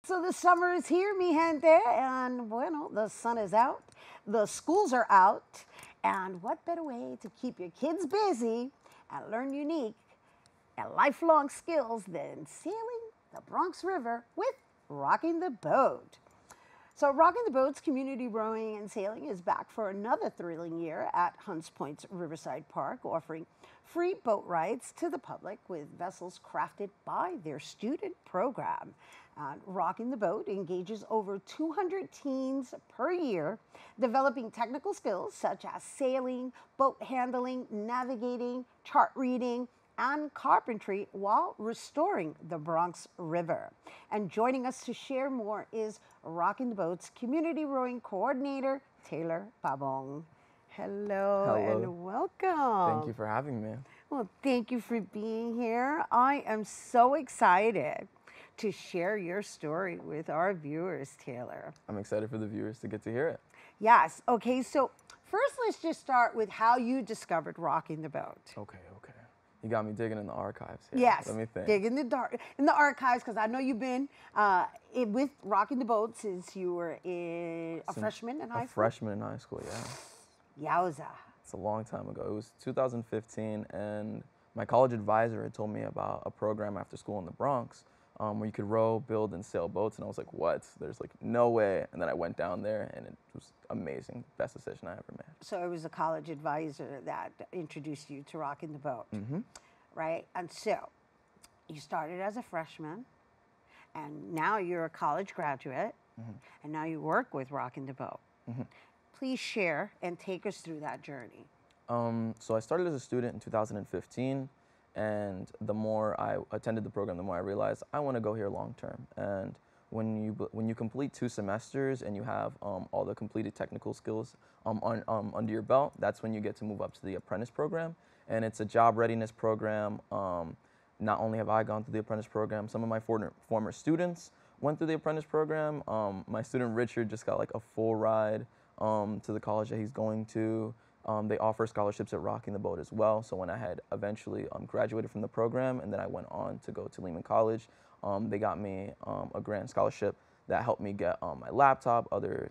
So the summer is here, mi gente, and bueno, the sun is out, the schools are out, and what better way to keep your kids busy and learn unique and lifelong skills than sailing the Bronx River with Rocking the Boat. So Rocking the Boat's community rowing and sailing is back for another thrilling year at Hunts Point's Riverside Park, offering free boat rides to the public with vessels crafted by their student program. Rocking the Boat engages over 200 teens per year, developing technical skills such as sailing, boat handling, navigating, chart reading, and carpentry while restoring the Bronx River. And joining us to share more is Rocking the Boat's community rowing coordinator, Taylor Pabon. Hello, and welcome. Thank you for having me. Well, thank you for being here. I am so excited to share your story with our viewers, Taylor. I'm excited for the viewers to get to hear it. Yes. Okay, so first let's just start with how you discovered Rocking the Boat. Okay. You got me digging in the archives here. Yes, Let me think. dig in the archives, because I know you've been with Rocking the Boat since you were a freshman in high school. A freshman in high school, yeah. Yowza. It's a long time ago. It was 2015, and my college advisor had told me about a program after school in the Bronx where you could row, build, and sail boats, and I was like, what? There's like no way. And then I went down there, and it was amazing. Best decision I ever made. So it was a college advisor that introduced you to Rocking the Boat, right? And so you started as a freshman, and now you're a college graduate, and now you work with Rocking the Boat. Please share and take us through that journey. So I started as a student in 2015. And the more I attended the program, the more I realized I want to go here long term. And when you complete 2 semesters and you have all the completed technical skills under your belt, that's when you get to move up to the apprentice program. And it's a job readiness program. Not only have I gone through the apprentice program, some of my former students went through the apprentice program. My student Richard just got like a full ride to the college that he's going to. They offer scholarships at Rocking the Boat as well. So when I had eventually graduated from the program and then I went on to go to Lehman College, they got me a grant scholarship that helped me get my laptop, other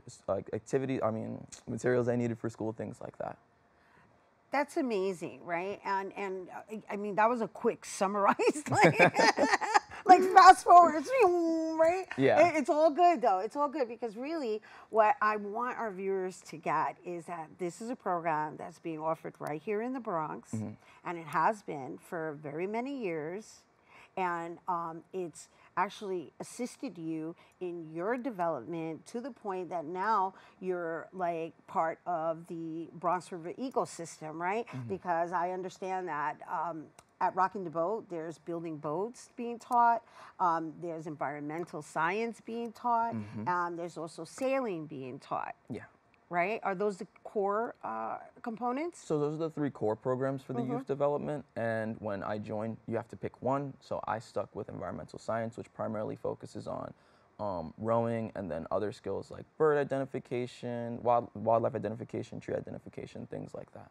materials I needed for school, things like that. That's amazing, right? And I mean, that was a quick summarized, like fast forward, right? Yeah. It's all good though. It's all good because really what I want our viewers to get is that this is a program that's being offered right here in the Bronx, and it has been for very many years. And it's actually assisted you in your development to the point that now you're like part of the Bronx River ecosystem, right? Because I understand that at Rocking the Boat, there's building boats being taught, there's environmental science being taught, and there's also sailing being taught. Yeah. Right? Are those the core components? So those are the 3 core programs for the youth development. And when I joined, you have to pick one. So I stuck with environmental science, which primarily focuses on rowing and then other skills like bird identification, wildlife identification, tree identification, things like that.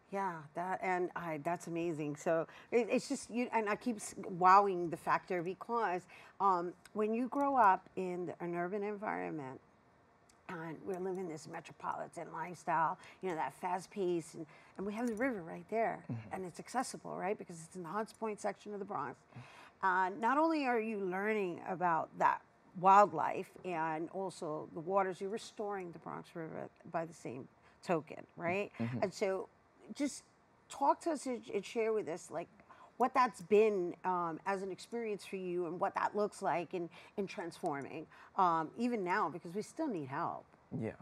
Yeah, that's amazing. So it's just you, and I keep wowing the factor because when you grow up in an urban environment, and we're living this metropolitan lifestyle, you know, that fast pace, and we have the river right there, and it's accessible, right? Because it's in the Hunts Point section of the Bronx. Not only are you learning about that wildlife and also the waters, you're restoring the Bronx River by the same token, right? And so just talk to us and share with us, like, what that's been as an experience for you and what that looks like in transforming, even now, because we still need help. Yeah.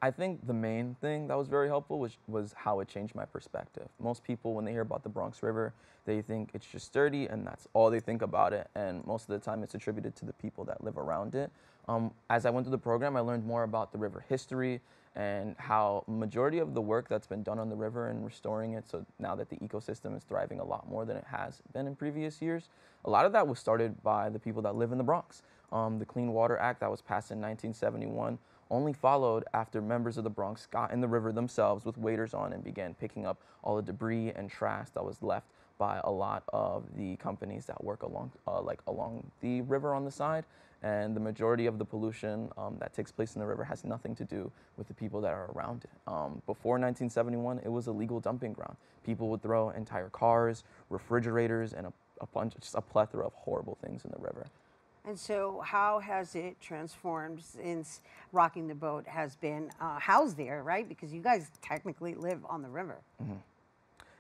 I think the main thing that was very helpful was how it changed my perspective. Most people, when they hear about the Bronx River, they think it's just dirty and that's all they think about it. And most of the time it's attributed to the people that live around it. As I went through the program, I learned more about the river history and how majority of the work that's been done on the river and restoring it, so now that the ecosystem is thriving a lot more than it has been in previous years, a lot of that was started by the people that live in the Bronx. The Clean Water Act that was passed in 1971 only followed after members of the Bronx got in the river themselves with waders on and began picking up all the debris and trash that was left by a lot of the companies that work along the river on the side. And the majority of the pollution that takes place in the river has nothing to do with the people that are around it. Before 1971, it was a legal dumping ground. People would throw entire cars, refrigerators, and just a plethora of horrible things in the river. And so how has it transformed since Rocking the Boat has been housed there, right? Because you guys technically live on the river.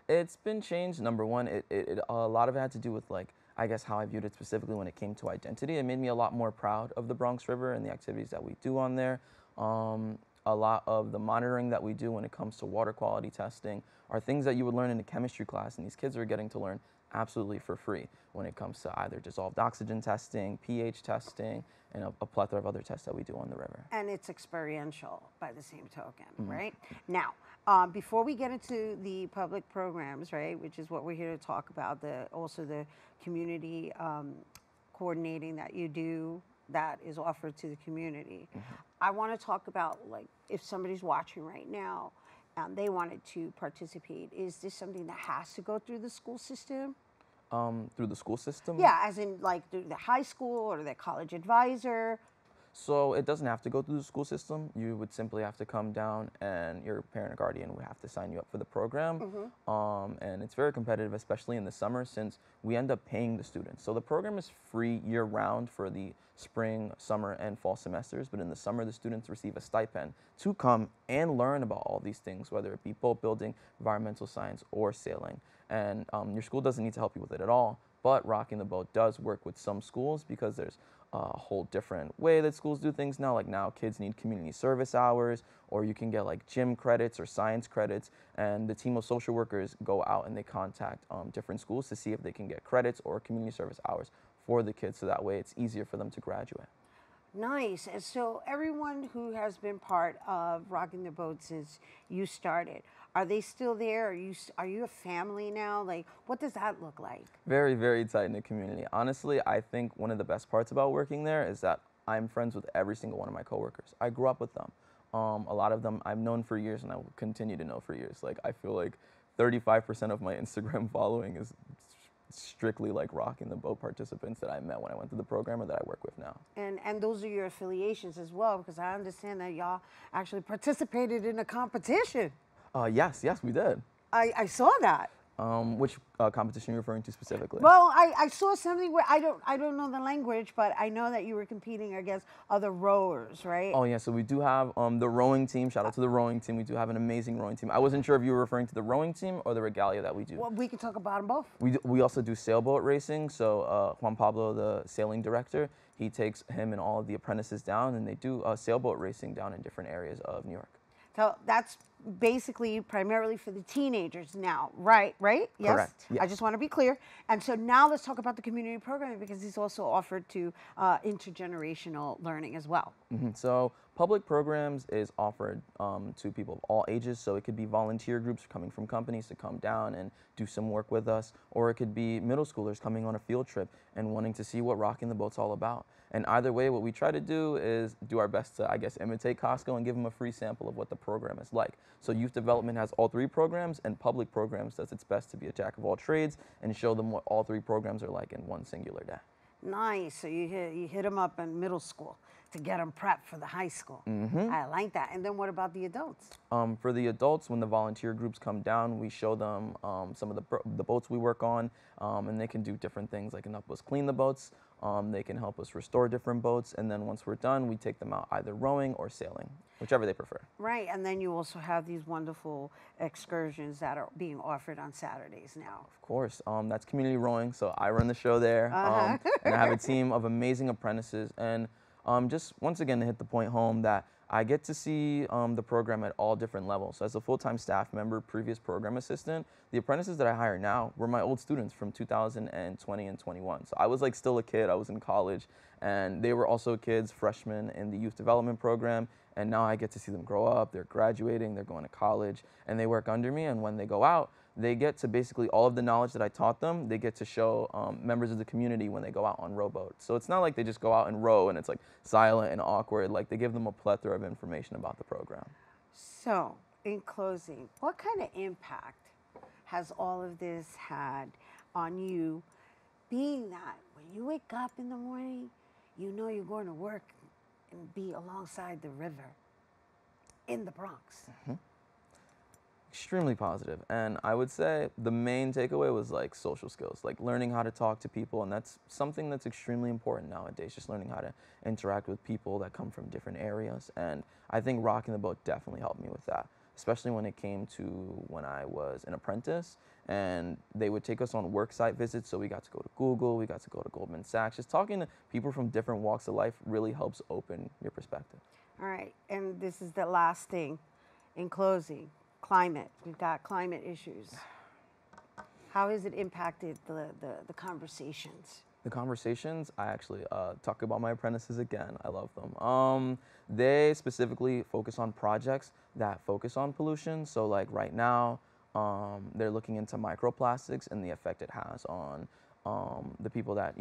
It's been changed. Number one, a lot of it had to do with, like, I guess how I viewed it specifically when it came to identity. It made me a lot more proud of the Bronx River and the activities that we do on there. A lot of the monitoring that we do when it comes to water quality testing are things that you would learn in a chemistry class, and these kids are getting to learn absolutely for free when it comes to either dissolved oxygen testing, pH testing, and a plethora of other tests that we do on the river. And it's experiential by the same token, right? Now, before we get into the public programs, right, which is what we're here to talk about, also the community coordinating that you do that is offered to the community. I want to talk about, like, if somebody's watching right now and they wanted to participate, is this something that has to go through the school system? Through the school system? Yeah, as in like through the high school or the college advisor. So it doesn't have to go through the school system. You would simply have to come down, and your parent or guardian would have to sign you up for the program. And it's very competitive, especially in the summer, since we end up paying the students. So the program is free year-round for the spring, summer, and fall semesters, but in the summer, the students receive a stipend to come and learn about all these things, whether it be boat building, environmental science, or sailing. And your school doesn't need to help you with it at all, but Rocking the Boat does work with some schools because there's a whole different way that schools do things now. Like now kids need community service hours, or you can get like gym credits or science credits, and the team of social workers go out and they contact different schools to see if they can get credits or community service hours for the kids, so that way it's easier for them to graduate. Nice. And so everyone who has been part of Rocking the Boat since you started, are they still there? Are you a family now? Like, what does that look like? Very, very tight-knit community. Honestly, I think one of the best parts about working there is that I'm friends with every single one of my coworkers. I grew up with them. A lot of them I've known for years, and I will continue to know for years. Like, I feel like 35% of my Instagram following is strictly like Rocking the Boat participants that I met when I went to the program or that I work with now. And those are your affiliations as well, because I understand that y'all actually participated in a competition. Yes, we did. I saw that. Which competition are you referring to specifically? Well, I saw something where I don't know the language, but I know that you were competing against other rowers, right? Oh yeah, so we do have the rowing team. Shout out to the rowing team. We do have an amazing rowing team. I wasn't sure if you were referring to the rowing team or the regalia that we do. Well, we can talk about them both. We also do sailboat racing. So Juan Pablo, the sailing director, he takes him and all of the apprentices down, and they do sailboat racing down in different areas of New York. So that's basically primarily for the teenagers now, right? Yes? Correct. Yes. I just want to be clear. And so now let's talk about the community programming, because it's also offered to intergenerational learning as well. So public programs is offered to people of all ages. So it could be volunteer groups coming from companies to come down and do some work with us, or it could be middle schoolers coming on a field trip and wanting to see what Rocking the Boat's all about. And either way, what we try to do is do our best to, I guess, imitate Costco and give them a free sample of what the program is like. So youth development has all three programs, and public programs does its best to be a jack of all trades and show them what all three programs are like in one singular day. Nice. So you hit them up in middle school to get them prepped for the high school. I like that. And then what about the adults? For the adults, when the volunteer groups come down, we show them some of the boats we work on, and they can do different things. They can help us clean the boats. They can help us restore different boats. And then once we're done, we take them out either rowing or sailing, whichever they prefer. Right. And then you also have these wonderful excursions that are being offered on Saturdays now. Of course. That's community rowing. So I run the show there. And I have a team of amazing apprentices. And just once again to hit the point home that I get to see the program at all different levels. So as a full-time staff member, previous program assistant, the apprentices that I hire now were my old students from 2020 and 21. So I was like still a kid, I was in college, and they were also kids, freshmen in the youth development program, and now I get to see them grow up, they're graduating, they're going to college, and they work under me, and when they go out, they get to basically all of the knowledge that I taught them, they get to show members of the community when they go out on rowboats. So it's not like they just go out and row and it's like silent and awkward. Like they give them a plethora of information about the program. So, in closing, what kind of impact has all of this had on you, being that when you wake up in the morning, you know you're going to work and be alongside the river in the Bronx. Extremely positive. And I would say the main takeaway was like social skills, like learning how to talk to people. And that's something that's extremely important nowadays, just learning how to interact with people that come from different areas. And I think rocking the boat definitely helped me with that, especially when it came to when I was an apprentice and they would take us on work site visits. So we got to go to Google, we got to go to Goldman Sachs. Just talking to people from different walks of life really helps open your perspective. All right, and this is the last thing in closing. Climate. We've got climate issues. How has it impacted the conversations? The conversations, I actually talk about my apprentices again. I love them. They specifically focus on projects that focus on pollution. So like right now, they're looking into microplastics and the effect it has on the people that,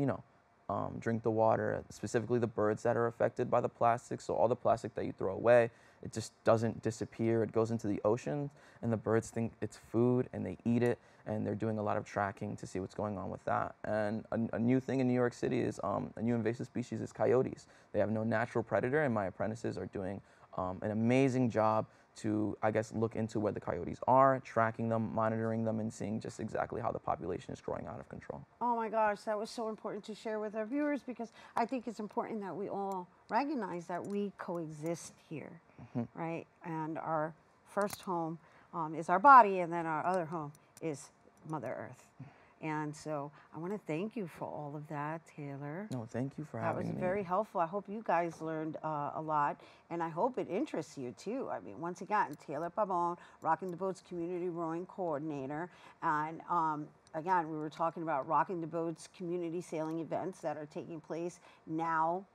drink the water, specifically the birds that are affected by the plastic. So all the plastic that you throw away, it just doesn't disappear. It goes into the ocean, and the birds think it's food, and they eat it, and they're doing a lot of tracking to see what's going on with that. And a new thing in New York City is a new invasive species is coyotes. They have no natural predator, and my apprentices are doing an amazing job to, I guess, look into where the coyotes are, tracking them, monitoring them, and seeing just exactly how the population is growing out of control. Oh my gosh, that was so important to share with our viewers because I think it's important that we all recognize that we coexist here, right? And our first home is our body, and then our other home is Mother Earth. And so I want to thank you for all of that, Taylor. No, thank you for That was having me. very helpful. I hope you guys learned a lot, and I hope it interests you too. I mean, once again, Taylor Pabon, Rocking the Boat's Community Rowing Coordinator, and again, we were talking about Rocking the Boat's community sailing events that are taking place now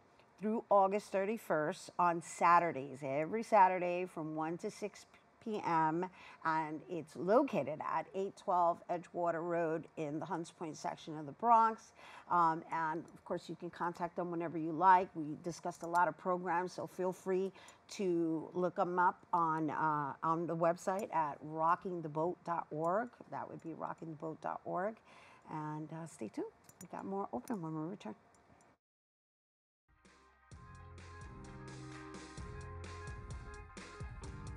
through August 31st on Saturdays, every Saturday from 1 to 6 p.m. and it's located at 812 Edgewater Road in the Hunts Point section of the Bronx. And of course, you can contact them whenever you like. We discussed a lot of programs, so feel free to look them up on the website at rockingtheboat.org. That would be rockingtheboat.org. And stay tuned. We got more open when we return.